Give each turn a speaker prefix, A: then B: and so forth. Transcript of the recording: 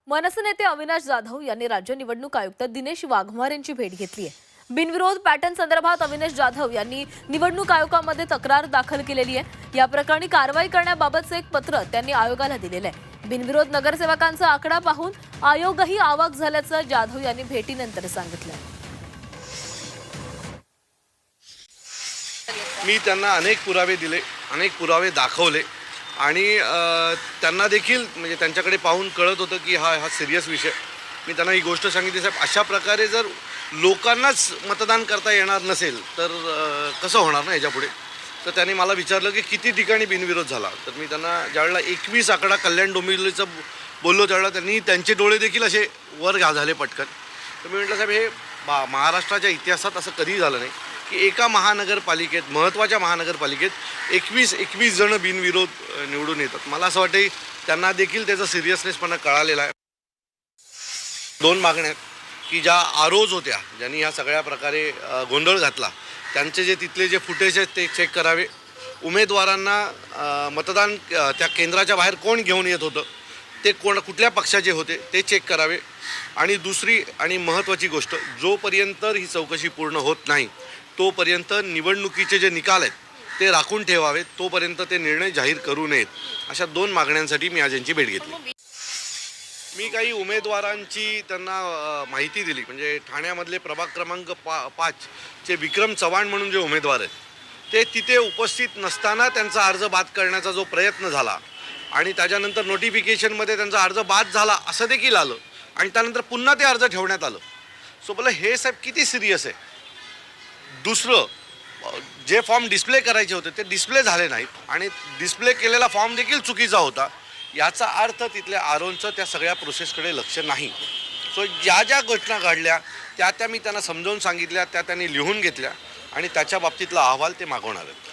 A: मनसे नेते अविनाश जाधव यांनी राज्य निवडणूक आयुक्त दिनेश वाघमारे यांची भेट घेतली आहे। बिनविरोध पॅटर्न संदर्भात अविनाश जाधव यांनी निवडणूक आयोगामध्ये तक्रार दाखल केलेली आहे। या प्रकरणी कारवाई करण्याबाबतचे एक पत्र त्यांनी आयोगाला दिलेलं आहे। बिनविरोध नगरसेवकांचा आकडा पाहून आयोगही अवाक झाल्याचं जाधव यांनी भेटीनंतर सांगितलं।
B: मी त्यांना अनेक पुरावे दिले, अनेक पुरावे दाखवले आणि त्यांना देखील म्हणजे त्यांच्याकडे पाहून कळत होतं की हा सिरियस विषय। मी त्यांना ही गोष्ट सांगितली, साहेब अशा प्रकारे जर लोकांनाच मतदान करता येणार नसेल तर कसं होणार ना याच्यापुढे। तर त्यांनी मला विचारलं की किती ठिकाणी बिनविरोध झाला। तर मी त्यांना ज्यावेळेला 21 आकडा कल्याण डोंबिवलीचं बोललो त्यावेळेला त्यांनी त्यांचे डोळे देखील असे वर झाले पटकन। तर मी म्हटलं साहेब हे महाराष्ट्राच्या इतिहासात असं कधीही झालं नाही की एका महानगरपालिकेत, महत्त्वाच्या महानगरपालिकेत 21 जण बिनविरोध निवडून येतात। मला असं वाटतं त्यांना देखील त्याचा सिरियसनेसपणा कळालेला आहे। 2 मागण्या आहेत की ज्या आरोज होत्या, ज्यांनी ह्या सगळ्या प्रकारे गोंधळ घातला, त्यांचे जे तिथले जे फुटेज आहेत ते चेक करावे। उमेदवारांना मतदान त्या केंद्राच्या बाहेर कोण घेऊन येत होतं ते कुठल्या पक्षाचे होते ते चेक करावे। आणि दुसरी आणि महत्त्वाची गोष्ट, जोपर्यंत ही चौकशी पूर्ण होत नाही तोपर्यंत निवडणुकीचे जे निकाल आहेत ते राखून ठेवावेत, तोपर्यंत ते निर्णय जाहीर करू नयेत। अशा 2 मागण्यांसाठी मी आज यांची भेट घेतली। मी काही उमेदवारांची त्यांना माहिती दिली, म्हणजे ठाण्यामधले प्रभाग क्रमांक 5 चे विक्रम चव्हाण म्हणून जे उमेदवार आहेत ते तिथे उपस्थित नसताना त्यांचा अर्ज बाद करण्याचा जो प्रयत्न झाला आणि त्याच्यानंतर नोटिफिकेशनमध्ये त्यांचा अर्ज बाद झाला असं देखील आलं आणि त्यानंतर पुन्हा ते अर्ज ठेवण्यात आलं। सो बोला हे साहेब किती सिरियस आहे। दुसरं, जे फॉर्म डिस्प्ले करायचे होते ते डिस्प्ले झाले नाहीत आणि डिस्प्ले केलेला फॉर्म देखील चुकीचा होता। याचा अर्थ तिथल्या आरोनचं त्या सगळ्या प्रोसेसकडे लक्ष नाही। सो ज्या घटना घडल्या त्या मी त्यांना समजावून सांगितल्या, त्या त्यांनी लिहून घेतल्या आणि त्याच्या बाबतीतला अहवाल ते मागवणार आहेत।